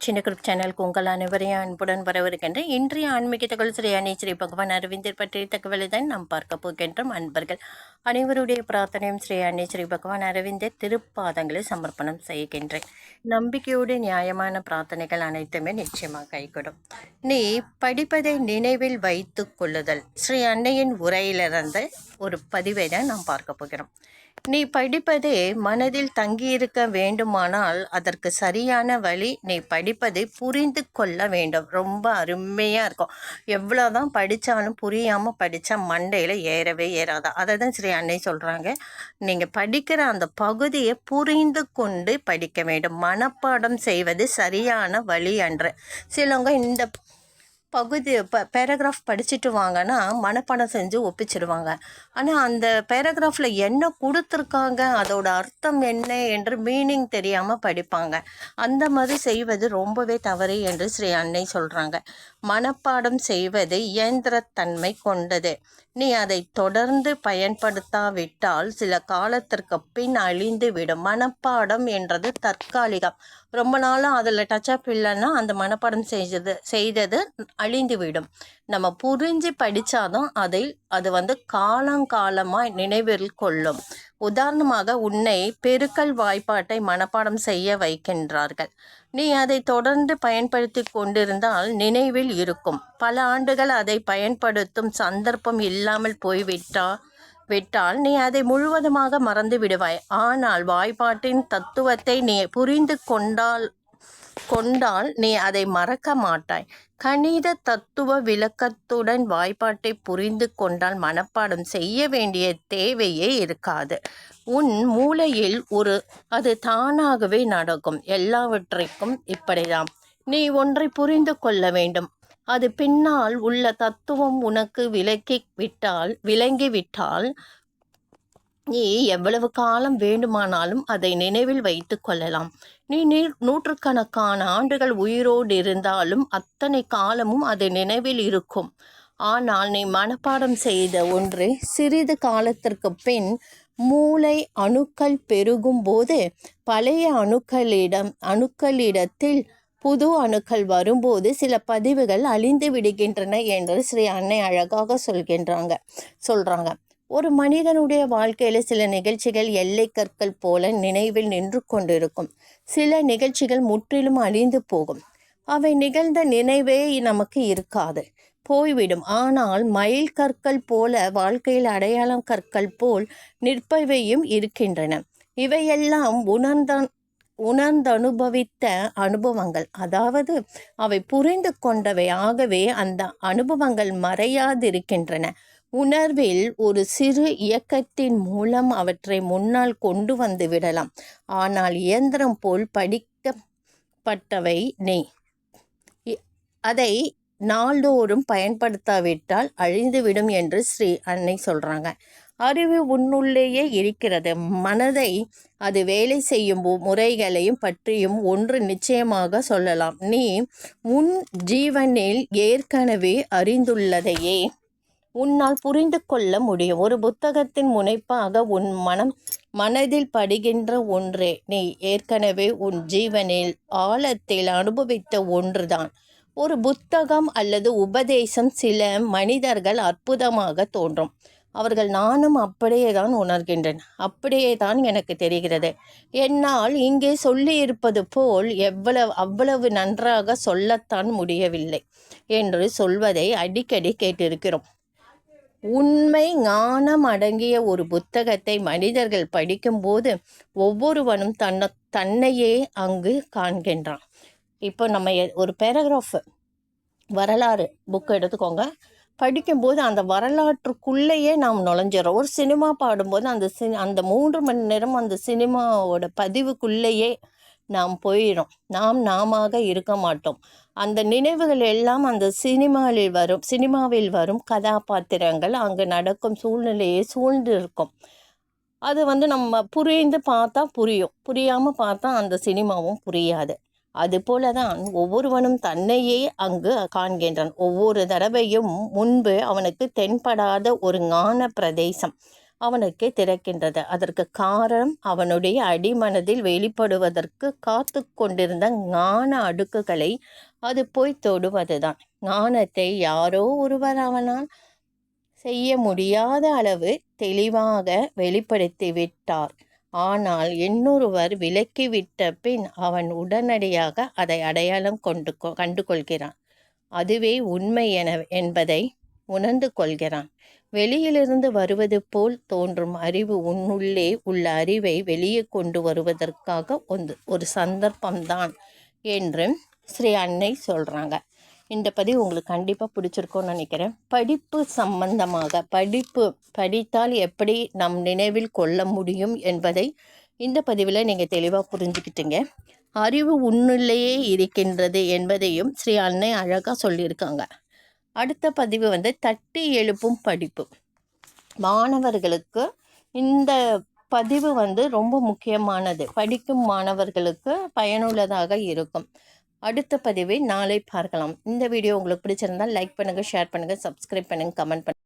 சின்ன குரூப் சேனலுக்கு உங்கள் அனைவரையும் அன்புடன் வரவிருக்கின்றேன். இன்றைய ஆன்மீக தகவல் ஸ்ரீ அன்னை ஸ்ரீ பகவான் அரவிந்தர் பற்றிய தகவலை தான் நாம் பார்க்க போகின்றோம். அன்பர்கள் அனைவருடைய பிரார்த்தனையும் ஸ்ரீ அன்னை ஸ்ரீ பகவான் அரவிந்தர் திருப்பாதங்களை சமர்ப்பணம் செய்கின்றேன். நம்பிக்கையோடு நியாயமான பிரார்த்தனைகள் அனைத்துமே நிச்சயமாக கைகூடும். நீ படிப்பதை நினைவில் வைத்து கொள்ளுதல் ஸ்ரீ அன்னையின் உரையிலிருந்து ஒரு பதிவை தான் நாம் பார்க்க போகிறோம். நீ படிப்பதே மனதில் தங்கியிருக்க வேண்டுமானால் அதற்கு சரியான வழி நீ படிப்பதை புரிந்து கொள்ள வேண்டும். ரொம்ப அருமையாக இருக்கும். எவ்வளோதான் படித்தாலும் புரியாமல் படித்தா மண்டையில் ஏறவே ஏறாதா. அதை தான் ஸ்ரீ அன்னை சொல்கிறாங்க. நீங்கள் படிக்கிற அந்த பகுதியை புரிந்து கொண்டு படிக்க வேண்டும். மனப்பாடம் செய்வது சரியான வழி அன்று. சிலவங்க இந்த பகுதி பேராகிராஃப் படிச்சுட்டு வாங்கன்னா மனப்பாடம் செஞ்சு ஒப்பிச்சிடுவாங்க. ஆனால் அந்த பேராகிராஃபில் என்ன கொடுத்துருக்காங்க, அதோட அர்த்தம் என்ன என்று மீனிங் தெரியாமல் படிப்பாங்க. அந்த மாதிரி செய்வது ரொம்பவே தவறு என்று ஸ்ரீ அன்னை சொல்கிறாங்க. மனப்பாடம் செய்வது இயந்திரத்தன்மை கொண்டது. நீ அதை தொடர்ந்து பயன்படுத்தாவிட்டால் சில காலத்திற்கு பின் அழிந்து விடும். மனப்பாடம் என்றது தற்காலிகம். ரொம்ப நாளும் அதில் டச்சப் இல்லைன்னா அந்த மனப்பாடம் செய்தது அழிந்து விடும். நம்ம புரிஞ்சு படித்தாதான் அது காலங்காலமாக நினைவில் கொள்ளும். உதாரணமாக உன்னை பெருக்கல் வாய்ப்பாட்டை மனப்பாடம் செய்ய வைக்கின்றார்கள். நீ அதை தொடர்ந்து பயன்படுத்தி கொண்டிருந்தால் நினைவில் இருக்கும். பல ஆண்டுகள் அதை பயன்படுத்தும் சந்தர்ப்பம் இல்லாமல் விட்டால் நீ அதை முழுவதுமாக மறந்து விடுவாய். ஆனால் வாய்ப்பாட்டின் தத்துவத்தை நீ புரிந்து கொண்டால் நீ அதை மறக்க மாட்டாய். கணித தத்துவ விளக்கத்துடன் வாய்ப்பாட்டை புரிந்து கொண்டால் மனப்பாடம் செய்ய வேண்டிய தேவையே இருக்காது. உன் மூளையில் அது தானாகவே நடக்கும். எல்லாவற்றைக்கும் இப்படிதான். நீ ஒன்றை புரிந்து கொள்ள வேண்டும். அது பின்னால் உள்ள தத்துவம் உனக்கு விளங்கிவிட்டால் நீ எவ்வளவு காலம் வேண்டுமானாலும் அதை நினைவில் வைத்து கொள்ளலாம். நீ நூற்றுக்கணக்கான ஆண்டுகள் உயிரோடு இருந்தாலும் அத்தனை காலமும் அது நினைவில் இருக்கும். ஆனால் நீ மனப்பாடம் செய்த ஒன்று சிறிது காலத்திற்கு பின் மூளை அணுக்கள் பெருகும் போது பழைய அணுக்களிடத்தில் புது அணுக்கள் வரும்போது சில பதிவுகள் அழிந்து விடுகின்றன என்று ஸ்ரீ அன்னை அழகாக சொல்றாங்க. ஒரு மனிதனுடைய வாழ்க்கையில் சில நிகழ்ச்சிகள் எல்லை கற்கள் போல நினைவில் நின்று கொண்டிருக்கும். சில நிகழ்ச்சிகள் முற்றிலும் அழிந்து போகும். அவை நிகழ்ந்த நினைவே நமக்கு இருக்காது, போய்விடும். ஆனால் மயில் கற்கள் போல வாழ்க்கையில் அடையாளம் கற்கள் போல் நிற்பவையும் இருக்கின்றன. இவையெல்லாம் உணர்ந்தனுபவித்த அனுபவங்கள், அதாவது அவை புரிந்து கொண்டவை. ஆகவே அந்த அனுபவங்கள் மறையாதிருக்கின்றன. உணர்வில் ஒரு சிறு இயக்கத்தின் மூலம் அவற்றை முன்னால் கொண்டு வந்து விடலாம். ஆனால் இயந்திரம் போல் படிக்கப்பட்டவை அதை நாள்தோறும் பயன்படுத்தாவிட்டால் அழிந்துவிடும் என்று ஸ்ரீ அன்னை சொல்கிறாங்க. அறிவு உன்னுள்ளேயே இருக்கிறது. மனதை அது வேலை செய்யும் முறைகளையும் பற்றியும் ஒன்று நிச்சயமாக சொல்லலாம். நீ உன் ஜீவனில் ஏற்கனவே அறிந்துள்ளதையே உன்னால் புரிந்து கொள்ள முடியும். ஒரு புத்தகத்தின் முனைப்பாக உன் மனதில் படுகின்ற ஒன்றே நீ ஏற்கனவே உன் ஜீவனில் ஆழத்தில் அனுபவித்த ஒன்றுதான். ஒரு புத்தகம் அல்லது உபதேசம் சில மனிதர்கள் அற்புதமாக தோன்றும். அவர்கள் நானும் அப்படியே தான் உணர்கின்றேன், அப்படியே தான் எனக்கு தெரிகிறது, என்னால் இங்கே சொல்லி இருப்பது போல் அவ்வளவு நன்றாக சொல்லத்தான் முடியவில்லை என்று சொல்வதை அடிக்கடி கேட்டிருக்கிறோம். உண்மை ஞானம் அடங்கிய ஒரு புத்தகத்தை மனிதர்கள் படிக்கும்போது ஒவ்வொருவனும் தன்னையே அங்கு காண்கின்றான். இப்போ நம்ம ஒரு பேராகிராஃப் வரலாறு புக் எடுத்துக்கோங்க. படிக்கும்போது அந்த வரலாற்றுக்குள்ளேயே நாம் நுழைஞ்சிடறோம். ஒரு சினிமா பாடும்போது அந்த 3 மணி நேரம் அந்த சினிமாவோட பதிவுக்குள்ளேயே நாம் போயிடும். நாமாக இருக்க மாட்டோம். அந்த நினைவுகள் எல்லாம் அந்த சினிமாவில் வரும் கதாபாத்திரங்கள், அங்கு நடக்கும் சூழ்நிலையை சூழ்ந்து இருக்கும். அது நம்ம புரிந்து பார்த்தா புரியும், புரியாமல் பார்த்தா அந்த சினிமாவும் புரியாது. அதுபோல தான் ஒவ்வொருவனும் தன்னையே அங்கு காண்கின்றான். ஒவ்வொரு தடவையும் முன்பு அவனுக்கு தென்படாத ஒரு ஞான பிரதேசம் அவனுக்கு திறக்கின்றது. அதற்கு காரணம் அவனுடைய அடிமனதில் வெளிப்படுவதற்கு காத்து கொண்டிருந்த ஞான அடுக்குகளை அது போய் தொடுவதுதான். ஞானத்தை யாரோ ஒருவர் அவனால் செய்ய முடியாத அளவு தெளிவாக வெளிப்படுத்தி விட்டார். ஆனால் இன்னொருவர் விலக்கிவிட்ட பின் அவன் உடனடியாக அதை அடையாளம் கண்டு கொள்கிறான். அதுவே உண்மை என்பதை உணர்ந்து கொள்கிறான். வெளியிலிருந்து வருவது போல் தோன்றும் அறிவு உன்னுள்ளே உள்ள அறிவை வெளியே கொண்டு வருவதற்காக ஒரு சந்தர்ப்பம்தான் என்று ஸ்ரீ அன்னை சொல்கிறாங்க. இந்த பதிவு உங்களுக்கு கண்டிப்பாக பிடிச்சிருக்கும்னு நினைக்கிறேன். படிப்பு சம்பந்தமாக படித்தால் எப்படி நம் நினைவில் கொள்ள முடியும் என்பதை இந்த பதிவில் நீங்கள் தெளிவாக புரிஞ்சுக்கிட்டீங்க. அறிவு உன்னுள்ளேயே இருக்கின்றது என்பதையும் ஸ்ரீ அன்னை அழகாக சொல்லியிருக்காங்க. அடுத்த பதிவு தட்டி எழுப்பும் படிப்பு. மாணவர்களுக்கு இந்த பதிவு ரொம்ப முக்கியமானது. படிக்கும் மாணவர்களுக்கு பயனுள்ளதாக இருக்கும். அடுத்த பதிவை நாளை பார்க்கலாம். இந்த வீடியோ உங்களுக்கு பிடிச்சிருந்தால் லைக் பண்ணுங்கள், ஷேர் பண்ணுங்கள், சப்ஸ்கிரைப் பண்ணுங்கள், கமெண்ட் பண்ணுங்கள்.